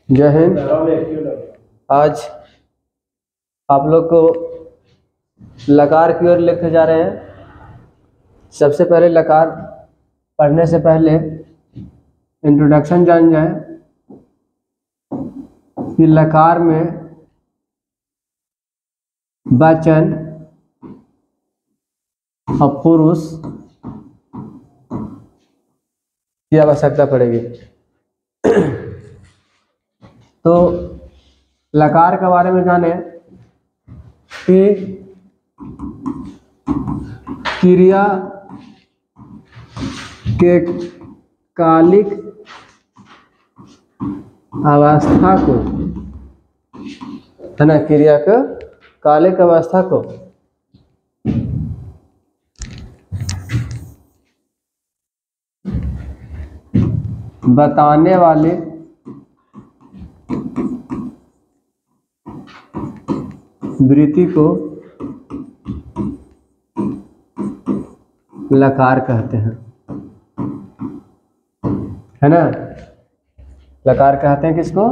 जय हिंद। आज आप लोग को लकार की ओर लेके जा रहे हैं। सबसे पहले लकार पढ़ने से पहले इंट्रोडक्शन जान जाए कि लकार में वचन और पुरुष की आवश्यकता पड़ेगी। तो लकार के बारे में जाने कि क्रिया के कालिक अवस्था को, है ना, क्रिया के कालिक अवस्था को बताने वाले वृत्ति को लकार कहते हैं, है ना। लकार कहते हैं किसको?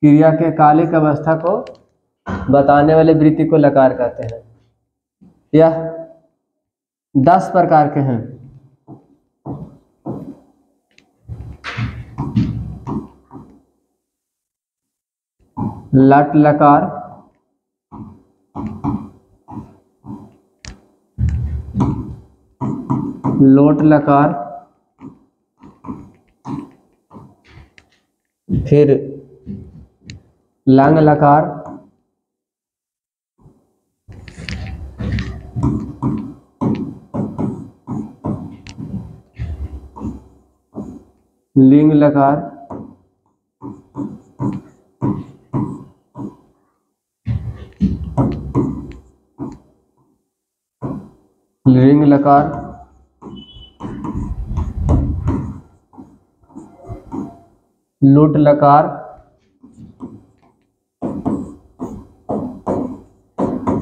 क्रिया के कालिक अवस्था को बताने वाले वृत्ति को लकार कहते हैं। यह 10 प्रकार के हैं। लट लकार, लोट लकार, फिर लंग लकार, लिंग लकार, लिंग लकार, लुट लकार,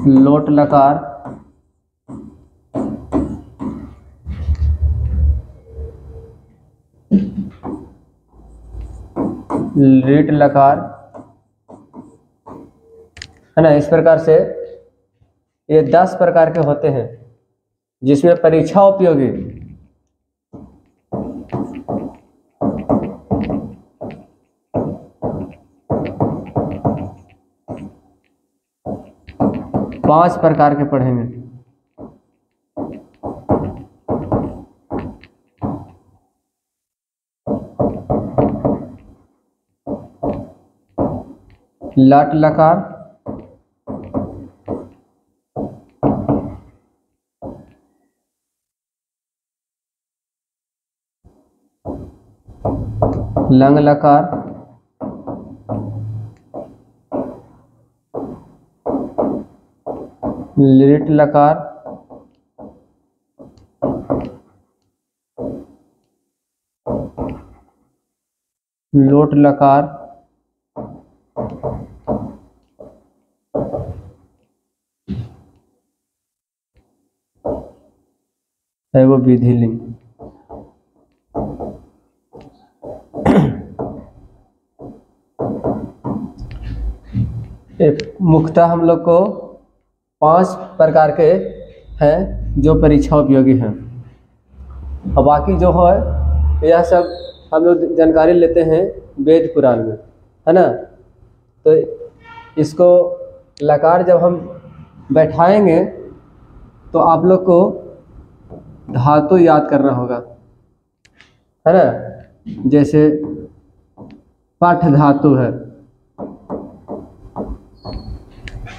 लोट लकार, लीट लकार, है ना। इस प्रकार से ये 10 प्रकार के होते हैं, जिसमें परीक्षा उपयोगी 5 प्रकार के पढ़ेंगे। लट लकार, लंग लकार, लिट लकार, लोट लकार, है वो विधि लिंग। मुख्यतः हम लोग को 5 प्रकार के हैं जो परीक्षा उपयोगी हैं, और बाकी जो है यह सब हम लोग जानकारी लेते हैं वेद पुराण में, है ना। तो इसको लकार जब हम बैठाएंगे तो आप लोग को धातु याद करना होगा, है ना। जैसे पाठ धातु है,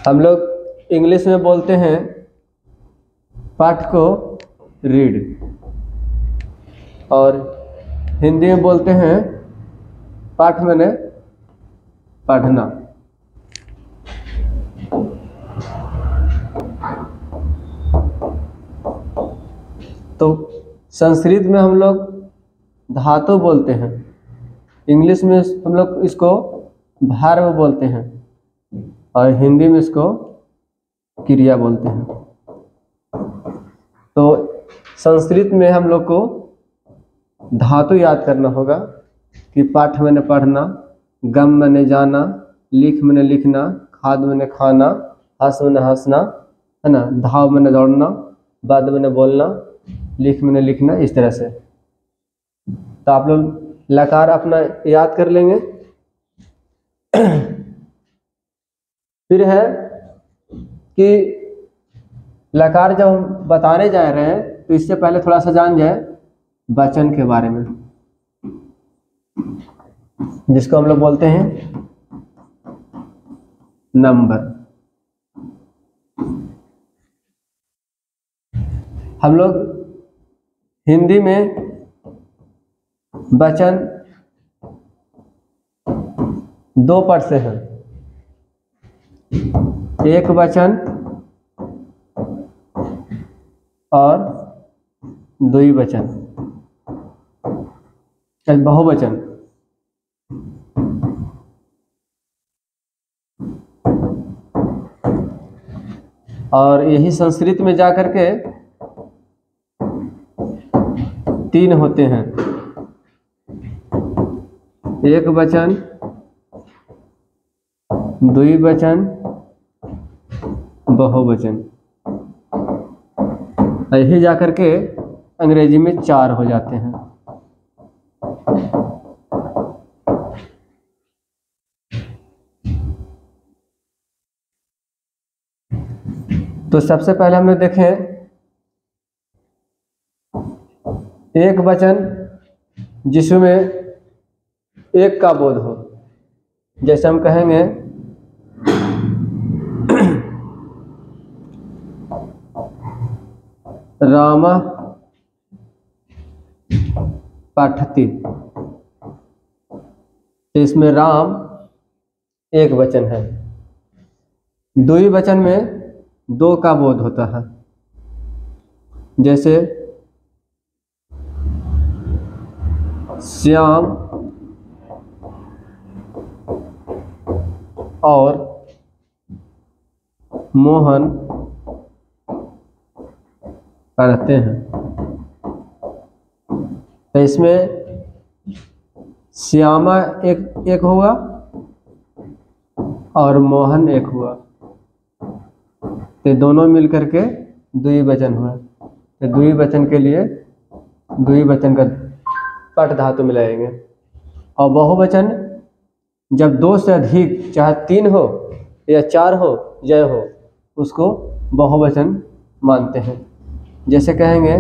हम लोग इंग्लिश में बोलते हैं पाठ को रीड, और हिंदी में बोलते हैं पाठ मैंने पढ़ना। तो संस्कृत में हम लोग धातु बोलते हैं, इंग्लिश में हम लोग इसको भार्ब बोलते हैं, और हिंदी में इसको क्रिया बोलते हैं। तो संस्कृत में हम लोग को धातु याद करना होगा कि पाठ मैंने पढ़ना, गम मने जाना, लिख मने लिखना, खाद मने खाना, हंस मने हंसना, है ना, धाव मने दौड़ना, बद मने बोलना, लिख मने लिखना, इस तरह से। तो आप लोग लकार अपना याद कर लेंगे। फिर है कि लकार जब हम बताने जा रहे हैं तो इससे पहले थोड़ा सा जान जाए वचन के बारे में, जिसको हम लोग बोलते हैं नंबर। हम लोग हिंदी में वचन दो पद से हैं, एक वचन और द्विवचन, बहुवचन। और यही संस्कृत में जाकर के तीन होते हैं, एक वचन, द्विवचन, बहुवचन। यही जाकर के अंग्रेजी में चार हो जाते हैं। तो सबसे पहले हम लोग देखें एक वचन जिसमें एक का बोध हो। जैसे हम कहेंगे राम पठति, तो इसमें राम एक वचन है। द्विवचन में दो का बोध होता है। जैसे श्याम और मोहन पढ़ते हैं। तो इसमें श्यामा एक हुआ और मोहन एक हुआ, तो दोनों मिलकर के द्विवचन हुआ। तो द्विवचन के लिए द्विवचन का पट धातु मिलाएंगे। और बहुवचन जब दो से अधिक, चाहे तीन हो या चार हो या हो, उसको बहुवचन मानते हैं। जैसे कहेंगे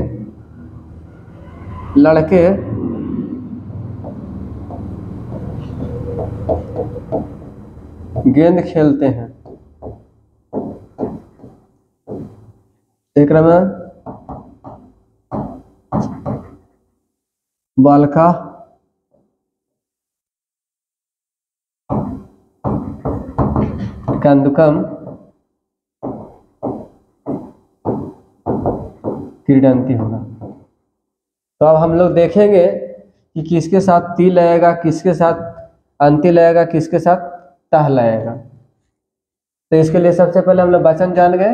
लड़के गेंद खेलते हैं, एक में बालका कंदुकम क्रीडंती होगा। तो अब हम लोग देखेंगे कि किसके साथ ती लगेगा, किसके साथ अंति लगेगा, किसके साथ तह लगेगा। तो इसके लिए सबसे पहले हम लोग वचन जान गए।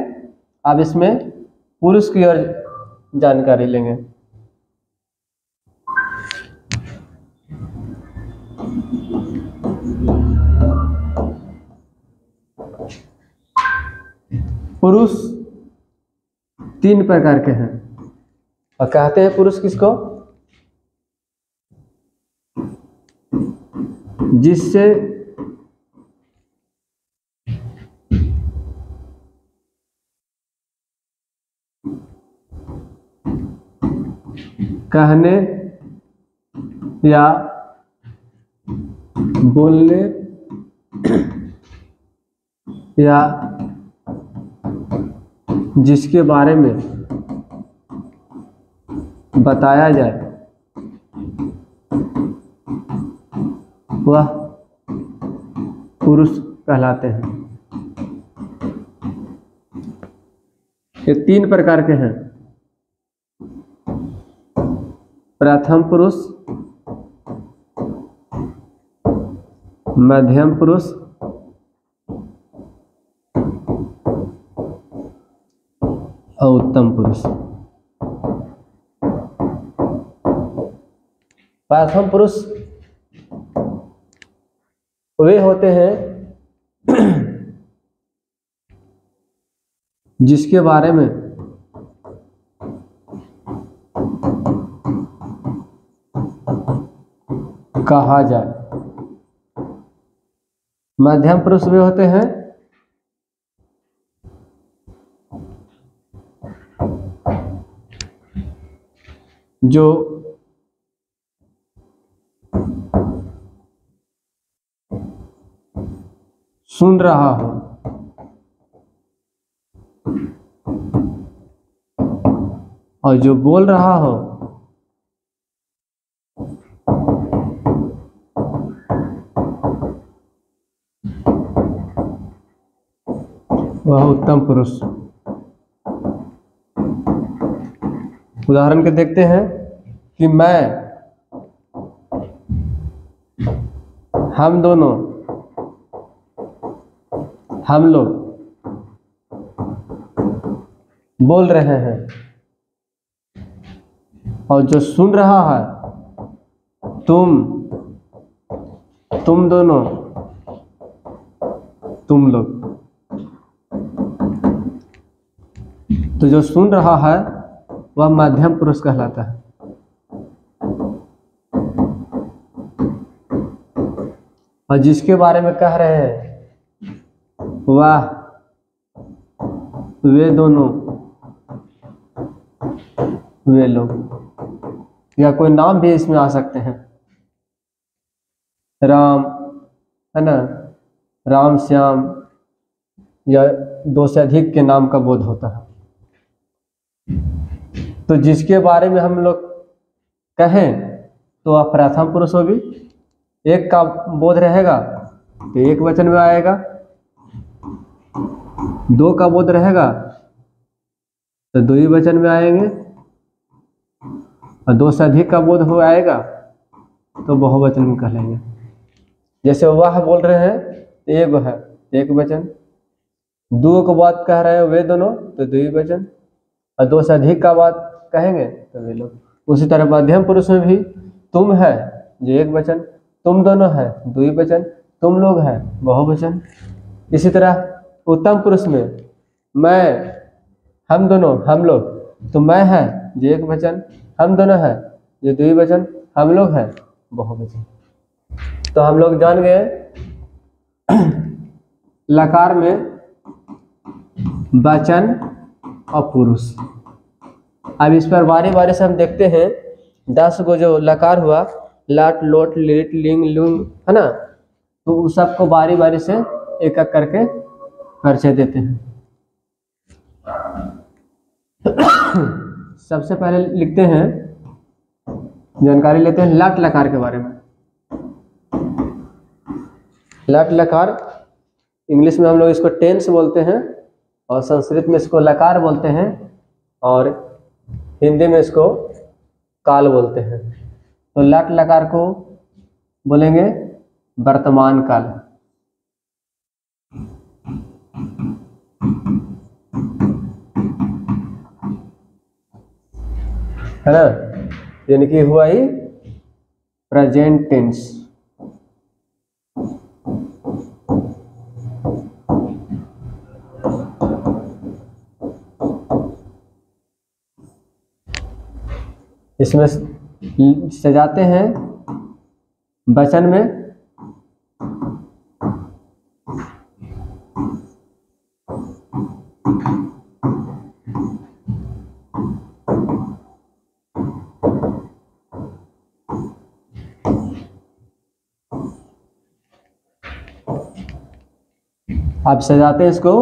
अब इसमें पुरुष की ओर जानकारी लेंगे। पुरुष तीन प्रकार के हैं और कहते हैं पुरुष किसको, जिससे कहने या बोलने या जिसके बारे में बताया जाए वह पुरुष कहलाते हैं। ये तीन प्रकार के हैं, प्रथम पुरुष, मध्यम पुरुष और उत्तम पुरुष। प्रथम पुरुष वे होते हैं जिसके बारे में कहा जाए। मध्यम पुरुष वे होते हैं जो सुन रहा हो और जो बोल रहा हो वह उत्तम पुरुष। उदाहरण के देखते हैं कि मैं, हम दोनों, हम लोग बोल रहे हैं और जो सुन रहा है तुम दोनों, तुम लोग। तो जो सुन रहा है वह मध्यम पुरुष कहलाता है। और जिसके बारे में कह रहे हैं वह, वे दोनों, वे लोग, या कोई नाम भी इसमें आ सकते हैं। राम है ना, राम, श्याम, या दो से अधिक के नाम का बोध होता है। तो जिसके बारे में हम लोग कहें तो वह प्रथम पुरुष होगी। एक का बोध रहेगा तो एक वचन में आएगा, दो का बोध रहेगा तो दो ही वचन में आएंगे, और दो से अधिक का बोध हो आएगा तो बहुवचन में कह लेंगे। जैसे वह बोल रहे हैं एक है, एक वचन। दो को बात कह रहे हैं वे दोनों तो दो ही वचन, और दो से अधिक का बात कहेंगे तो वे लोग। उसी तरह मध्यम पुरुष में भी तुम है जो एक वचन, तुम दोनों है दो ही वचन, तुम लोग है बहुवचन। इसी तरह उत्तम पुरुष में मैं, हम दोनों, हम लोग, तो मैं है जो एक वचन, हम दोनों है जो दो ही वचन, हम लोग है बहुवचन। तो हम लोग जान गए लकार में वचन और पुरुष। अब इस पर बारी बारी से हम देखते हैं 10 गो जो लकार हुआ, लाट, लोट, लिट, लिंग, लुंग, है ना। तो उस सबको बारी बारी से एक एक करके परिचय देते हैं। सबसे पहले लिखते हैं, जानकारी लेते हैं लट लकार के बारे में। लट लकार इंग्लिश में हम लोग इसको टेंस बोलते हैं, और संस्कृत में इसको लकार बोलते हैं, और हिंदी में इसको काल बोलते हैं। तो लट लकार को बोलेंगे वर्तमान काल। है ना, यानी कि हुआ ही प्रेजेंट टेंस। इसमें सजाते हैं वचन में आप सजाते हैं इसको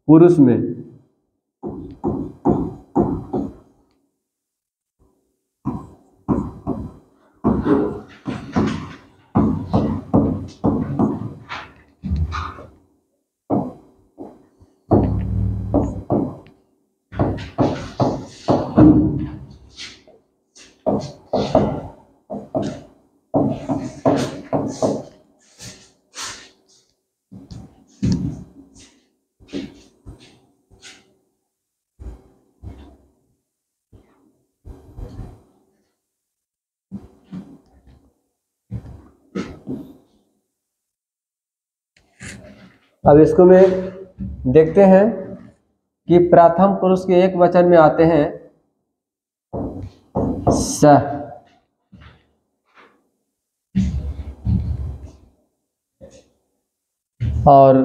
पुरुष में। अब इसको में देखते हैं कि प्रथम पुरुष के एक वचन में आते हैं सह, और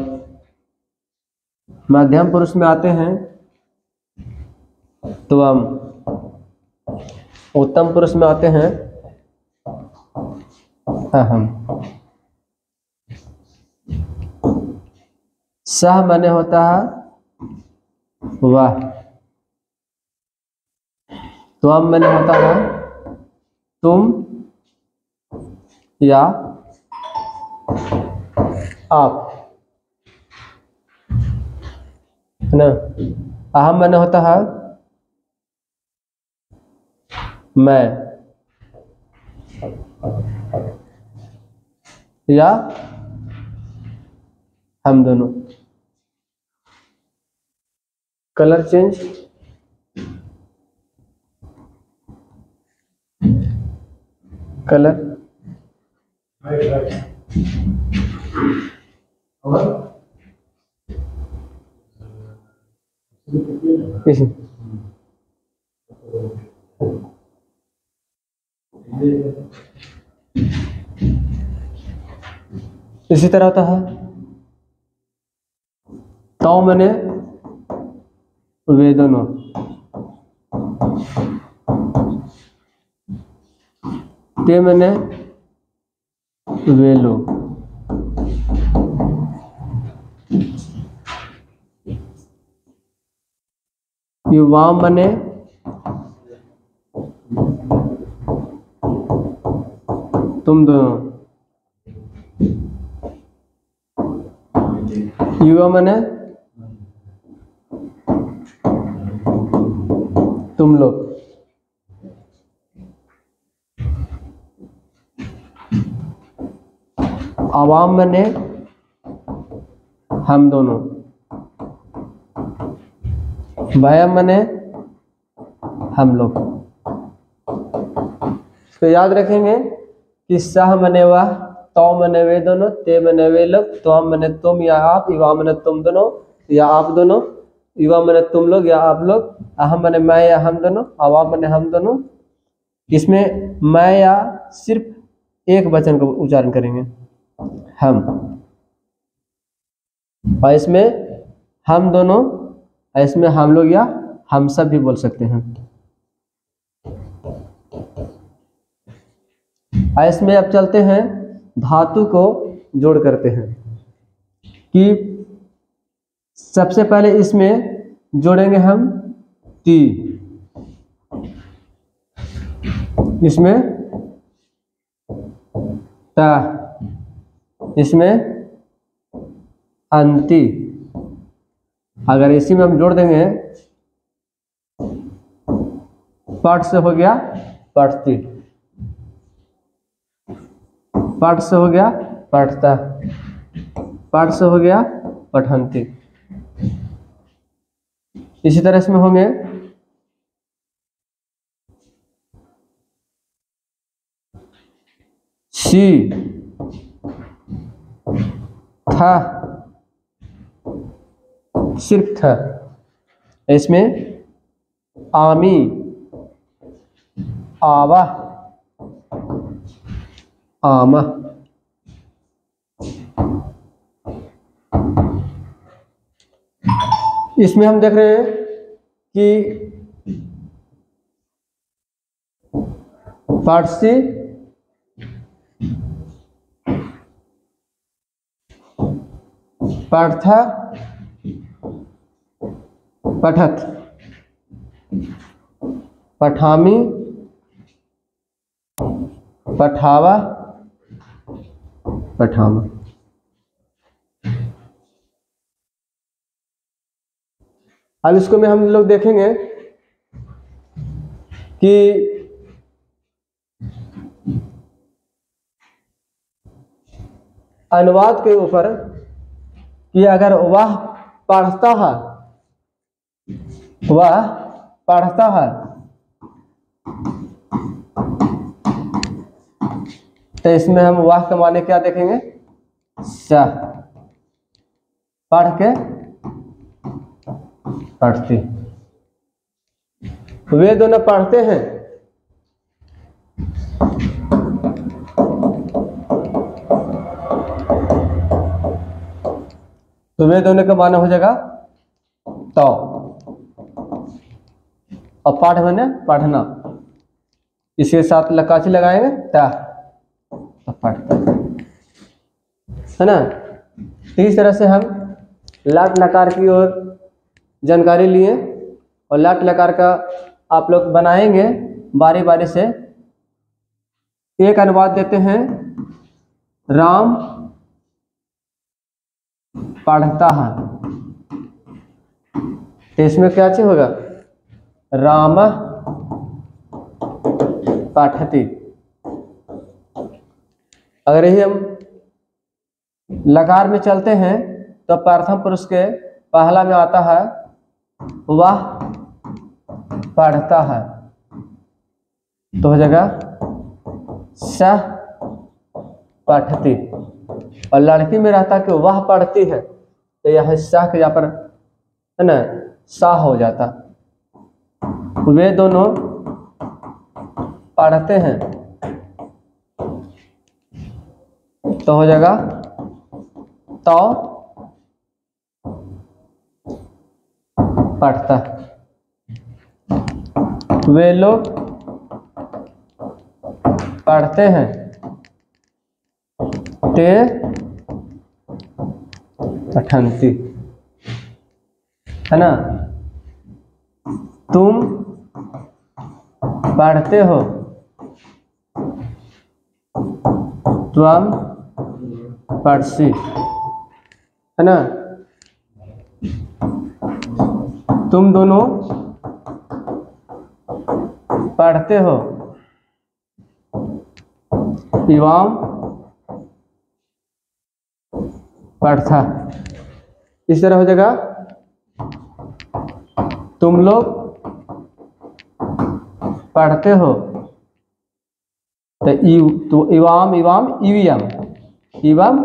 मध्यम पुरुष में आते हैं त्वम, उत्तम पुरुष में आते हैं अहम। सह माने होता है वह, त्वम माने होता है तुम या आप, है ना। अहम माने होता है मैं या हम दोनों। कलर चेंज, कलर इसी तरह होता है तो मैंने वे दोनों, ते मैंने वे लोग, युवा मने तुम दोनों, युवा मने तुम लोग, आवाम मने हम दोनों, वयम मने हम लोग। तो याद रखेंगे कि सह मने वह, तो मने वे दोनों, ते मने वे लोग, त्वम मने तुम या आप, युवा मने तुम दोनों या आप दोनों, युवा मने तुम लोग या आप लोग, अहम मने मैं या हम दोनों, आवाम मने हम दोनों। इसमें मैं या सिर्फ एक वचन का उच्चारण करेंगे हम, और इसमें हम दोनों, इसमें हम लोग या हम सब भी बोल सकते हैं। इसमें अब चलते हैं धातु को जोड़ करते हैं कि सबसे पहले इसमें जोड़ेंगे हम ती, इसमें ता, इसमें अंति। अगर इसी में हम जोड़ देंगे पट से हो गया पटती, पट से हो गया पटता, पट से हो गया पठंती। इसी तरह इसमें होंगे सी, था, सिर्फ था। इसमें आमी, आवा, आमा। इसमें हम देख रहे हैं कि फारसी, पाठा, पठत, पठामी, पठावा, पठामा। अब इसको में हम लोग देखेंगे कि अनुवाद के ऊपर कि अगर वह पढ़ता है, वह पढ़ता है, तो इसमें हम वह के माने क्या देखेंगे, सा। पढ़ के पढ़ती। वे दोनों पढ़ते हैं। तो वे दोनों का माना हो जाएगा तो। और पाठ बने पढ़ना, इसके साथ लकाची लगाएंगे ता, तो पढ़ता है ना। तो इस तरह से हम लाट लकार की ओर जानकारी लिए और लाट लकार का आप लोग बनाएंगे बारी बारी से। एक अनुवाद देते हैं, राम पढ़ता है। तो इसमें क्या चीज होगा, राम पठति। अगर यही हम लकार में चलते हैं तो प्रथम पुरुष के पहला में आता है वह पढ़ता है, तो हो जाएगा सह पठति। और लड़की में रहता कि वह पढ़ती है, तो यह सह के यहाँ पर है ना सा हो जाता। वे दोनों पढ़ते हैं, तो हो जाएगा तो पढ़ता। वे लोग पढ़ते हैं, ते पठन्ति, है ना। तुम पढ़ते हो, त्वम पढ़सि, है ना। तुम दोनों पढ़ते हो, इवाम पढ़ता। इस तरह हो जाएगा, तुम लोग पढ़ते हो, तो इवाम इवाम इवियम इवम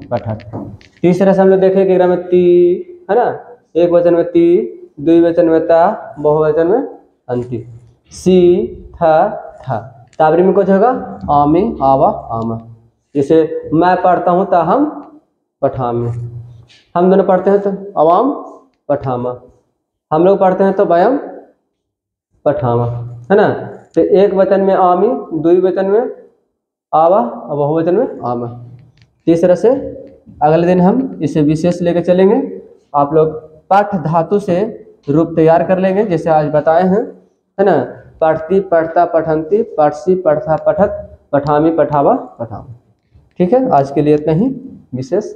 पठत। इस तरह से हम लोग देखें कि में ती, है ना, एक वचन में ती, द्विवचन में ता, बहुवचन में अंति। सी था था, ताबरी में कुछ होगा आमी आवा आमा। जैसे मैं पढ़ता हूँ ता हम पठामे, हम दोनों पढ़ते हैं तो अवाम पठामा, हम लोग पढ़ते हैं तो वयम पठामा, है ना। तो एक वचन में आमी, द्विवचन में आवा और बहुवचन में आमा। इस तरह से अगले दिन हम इसे विशेष लेकर चलेंगे। आप लोग पाठ धातु से रूप तैयार कर लेंगे जैसे आज बताए हैं, है ना। पढ़ती पढ़ता पठन्ति, पढ़सी पढ़ता पठत, पठामी पठावा पठामा। ठीक है, आज के लिए इतना ही विशेष।